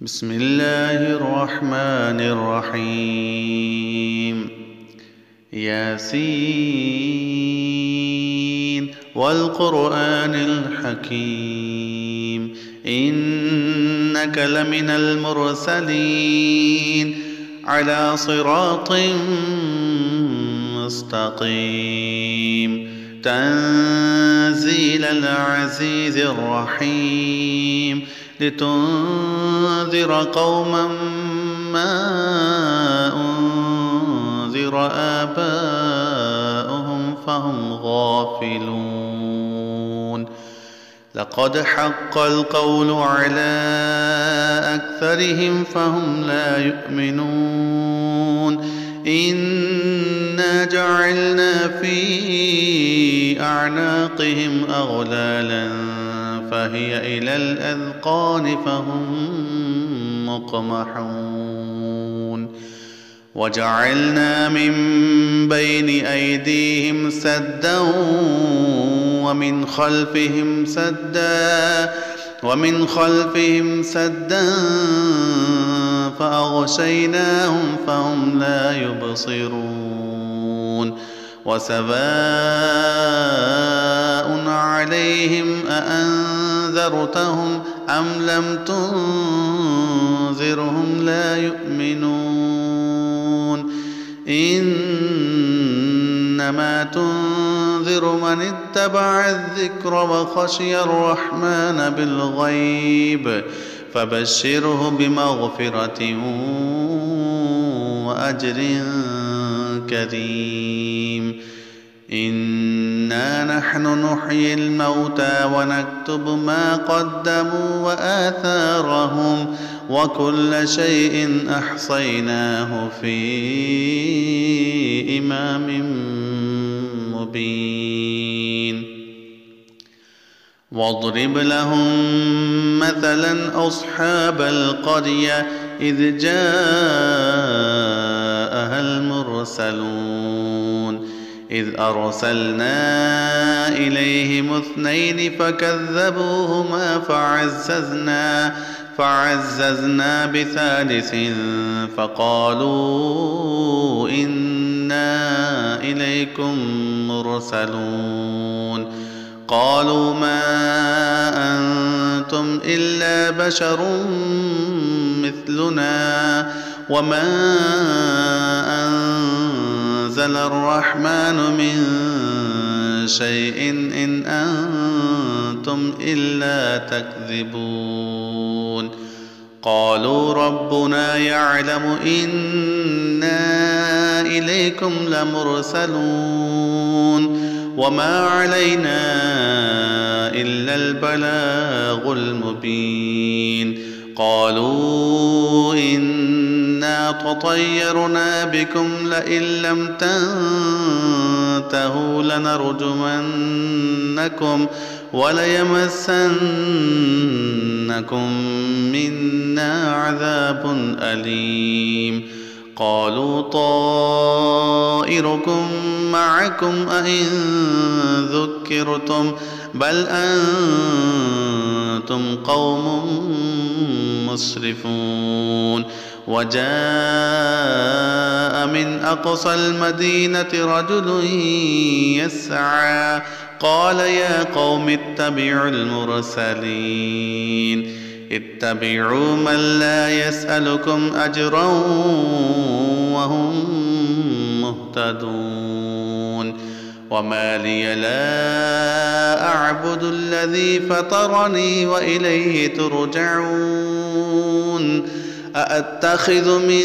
بسم الله الرحمن الرحيم. ياسين والقرآن الحكيم إنك لمن المرسلين على صراط مستقيم تنزيل العزيز الرحيم لتنذر قوما ما أنذر آباؤهم فهم غافلون. لقد حق القول على أكثرهم فهم لا يؤمنون. إنا جعلنا في أعناقهم أغلالا فهي إلى الأذقان فهم مقمحون. وجعلنا من بين أيديهم سدا ومن خلفهم سدا فأغشيناهم فهم لا يبصرون. وسواء عليهم أأنذرتهم أم لم تنذرهم لا يؤمنون. إنما تنذر من اتبع الذكر وخشي الرحمن بالغيب فبشره بمغفرة وأجر كريم. إنا نحن نحيي الموتى ونكتب ما قدموا وآثارهم وكل شيء أحصيناه في إمام مبين. واضرب لهم مثلا أصحاب القرية إذ جاءها المرسلون إذ أرسلنا إليهم 2 فكذبوهما فعززنا بثالث فقالوا إنا إليكم مرسلون. قالوا ما أنتم إلا بشر مثلنا وما أنزل الرحمن من شيء إن أنتم إلا تكذبون. قالوا ربنا يعلم إنا إليكم لمرسلون وما علينا إلا البلاغ المبين. قالوا إنا تطيرنا بكم لئن لم تنتهوا لنرجمنكم وليمسنكم منا عذاب أليم. قالوا طائركم معكم أئن ذكرتم بل أنتم قوم مسرفون. وجاء من أقصى المدينة رجل يسعى قال يا قوم اتبعوا المرسلين اتبعوا من لا يسألكم أجرا وهم مهتدون. وما لي لا أعبد الذي فطرني وإليه ترجعون. أأتخذ من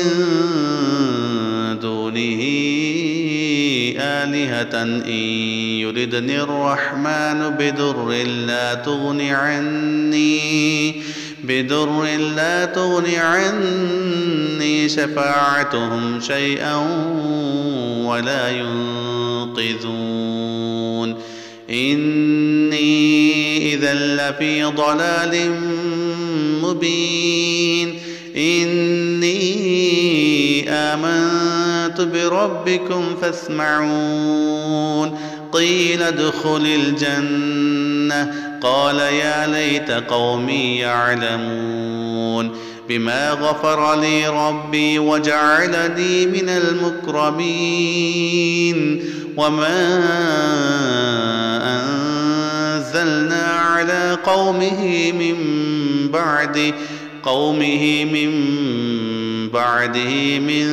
دونه آلهة إن يردني الرحمن بدر لا تغني عني شفاعتهم شيئا ولا ينقذون. إني إذا لفي ضلال مبين. إني آمنت بربكم فاسمعون. قيل ادخل الجنة قال يا ليت قومي يعلمون بما غفر لي ربي وجعلني من المكرمين وما أنزلنا على قومه من بعده من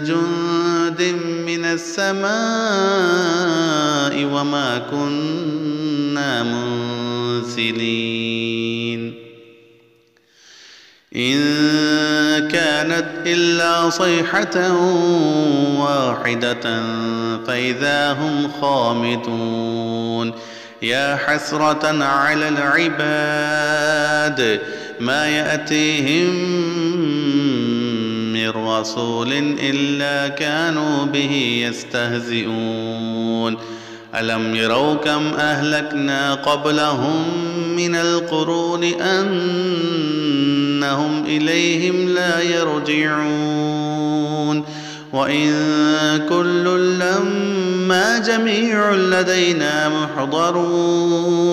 جند من السماء وما كنا منزلين إن كانت إلا صيحة واحدة فإذا هم خامدون يا حسرة على العباد ما يأتيهم من رسول إلا كانوا به يستهزئون ألم يروا كم أهلكنا قبلهم من القرون أنهم إليهم لا يرجعون وإن كل لما جميع لدينا محضرون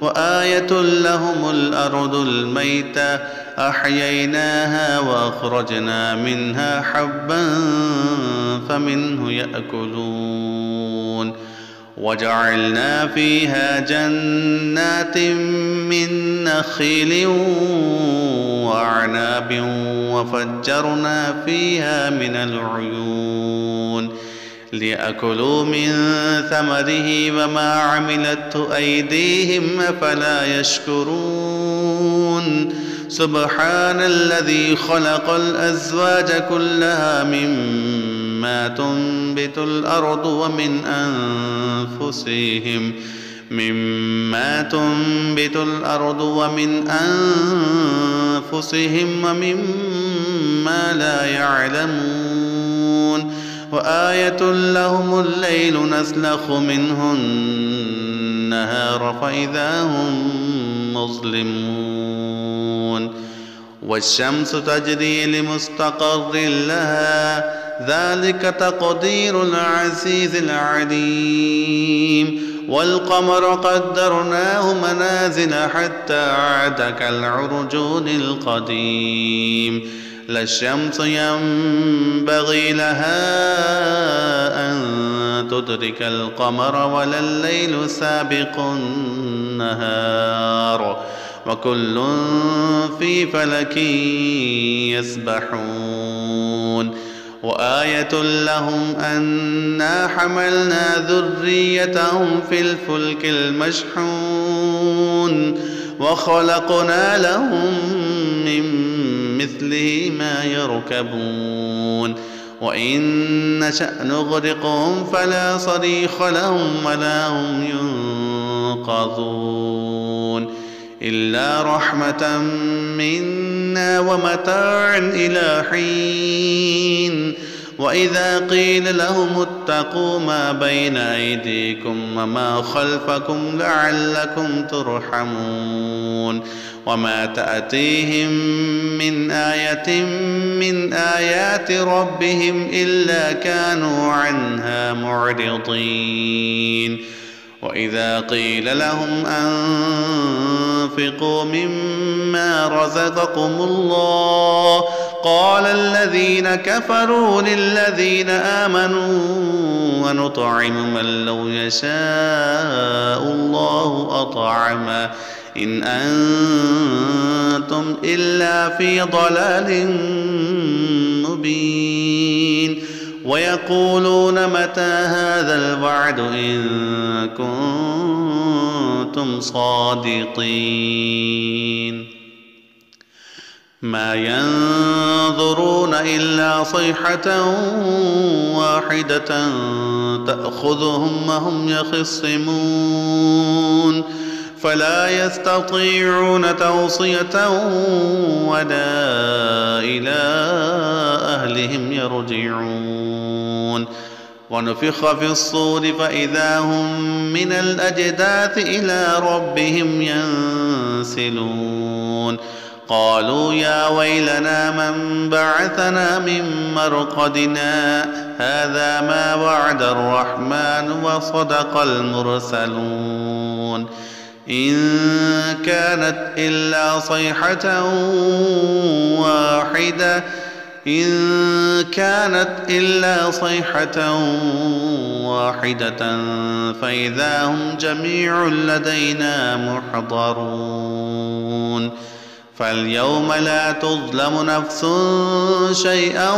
وآية لهم الأرض الميتة أحييناها وأخرجنا منها حبا فمنه يأكلون وجعلنا فيها جنات من نخيل وأعناب وفجرنا فيها من العيون ليأكلوا من ثمره وما عملته أيديهم أفلا يشكرون سبحان الذي خلق الأزواج كلها مما تنبت الأرض ومن أنفسهم ومما لا يعلمون وآية لهم الليل نسلخ منه النهار فإذا هم مظلمون والشمس تجري لمستقر لها ذلك تقدير العزيز العليم والقمر قدرناه منازل حتى عاد كالعرجون القديم لا الشمس ينبغي لها أن تدرك القمر ولا الليل سابق النهار وكل في فلك يسبحون وآية لهم أنا حملنا ذريتهم في الفلك المشحون وخلقنا لهم من مثله ما يركبون وإن نشأ نغرقهم فلا صريخ لهم ولا هم ينقذون إلا رحمة منا ومتاعا إلى حين وإذا قيل لهم اتقوا ما بين أيديكم وما خلفكم لعلكم ترحمون وما تأتيهم من آية من آيات ربهم إلا كانوا عنها معرضين وإذا قيل لهم أنفقوا مما رزقكم الله قال الذين كفروا للذين آمنوا ونطعم من لو يشاء الله أطعمه إن أنتم إلا في ضلال مبين ويقولون متى هذا الوعد إن كنتم صادقين ما ينظرون إلا صيحة واحدة تأخذهم وهم يخصمون فلا يستطيعون توصية ولا إلى أهلهم يرجعون ونفخ في الصور فإذا هم من الأجداث إلى ربهم ينسلون قالوا يا ويلنا من بعثنا من مرقدنا هذا ما وعد الرحمن وصدق المرسلون إن كانت إلا صيحة واحدة إن كانت إلا صيحة واحدة فإذا هم جميع لدينا محضرون فاليوم لا تظلم نفس شيئا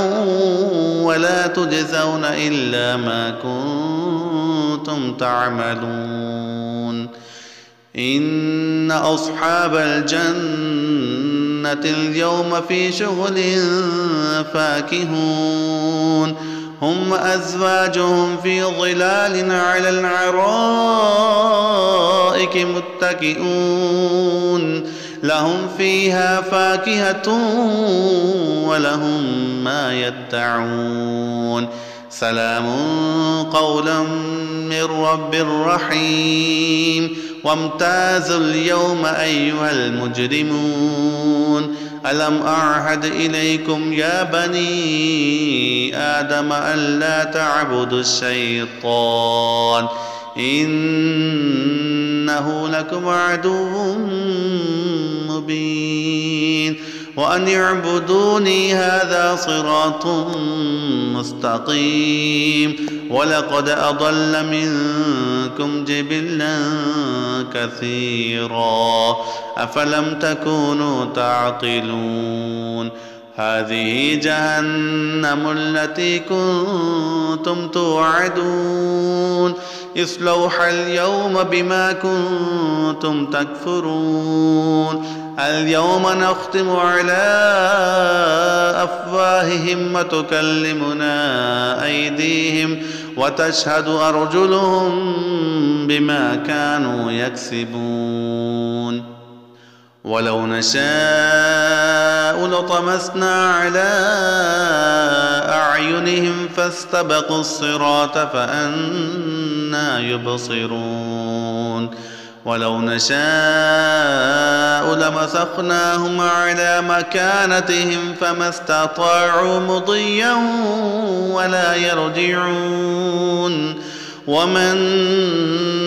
ولا تجزون إلا ما كنتم تعملون إن أصحاب الجنة اليوم في شغل فاكهون هم أزواجهم في ظلال على الأرائك متكئون لهم فيها فاكهة ولهم ما يدعون سلام قولا من رب رحيم وامتازوا اليوم أيها المجرمون ألم أعهد إليكم يا بني آدم ألا تعبدوا الشيطان إنه لكم عدو مبين وأن اعبدوني هذا صراط مستقيم ولقد أضل منكم جبلا كثيرا أفلم تكونوا تعقلون هذه جهنم التي كنتم توعدون اصلوها اليوم بما كنتم تكفرون اليوم نختم على أفواههم وتكلمنا أيديهم وتشهد أرجلهم بما كانوا يكسبون ولو نشاء لطمسنا على أعينهم فاستبقوا الصراط فأنى يبصرون ولو نشاء لمسخناهم على مكانتهم فما استطاعوا مضيا ولا يرجعون ومن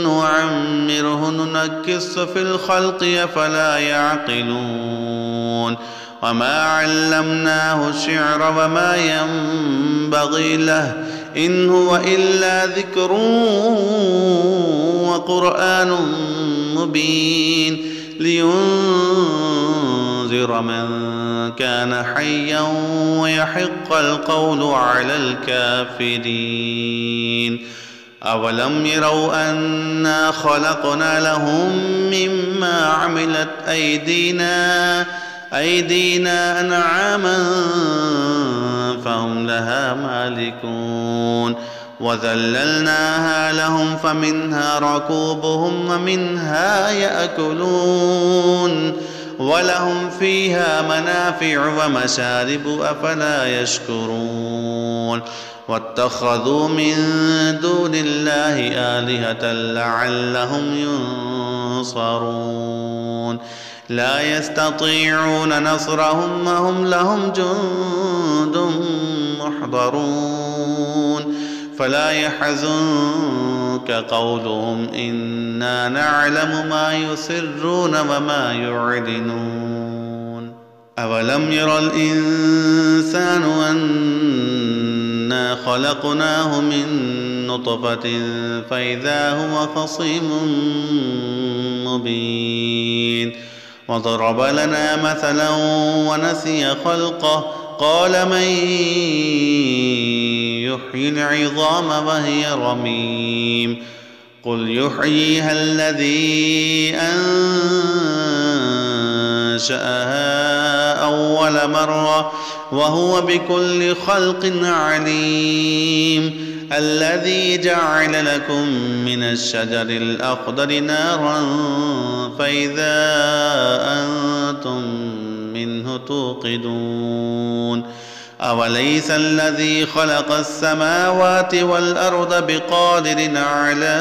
نعمره ننكس في الخلق أفلا يعقلون وما علمناه الشعر وما ينبغي له إن هو إلا ذكر وقرآن مبين لينذر من كان حيا ويحق القول على الكافرين أولم يروا أنا خلقنا لهم مما عملت أيدينا أنعاما فهم لها مالكون وذللناها لهم فمنها ركوبهم ومنها يأكلون ولهم فيها منافع ومشارب أفلا يشكرون واتخذوا من دون الله آلهة لعلهم ينصرون لا يستطيعون نصرهم وهم لهم جند محضرون فلا يحزنك قولهم إنا نعلم ما يسرون وما يعلنون أولم ير الإنسان أنا خلقناه من نطفة فإذا هو خصيم مبين وضرب لنا مثلا ونسي خلقه قال من يحيي العظام وهي رميم قل يحييها الذي أنشأها أول مرة وهو بكل خلق عليم الذي جعل لكم من الشجر الأخضر نارا فإذا أنتم منه توقدون أوليس الذي خلق السماوات والأرض بقادر على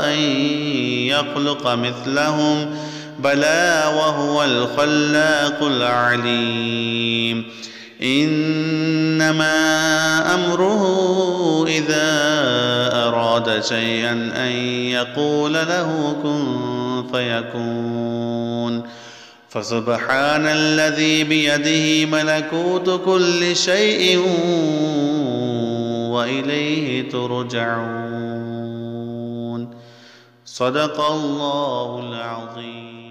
أن يخلق مثلهم بلى وهو الخلاق العليم إنما أمره إذا أراد شيئا أن يقول له كن فيكون فسبحان الذي بيده ملكوت كل شيء وإليه ترجعون. صدق الله العظيم.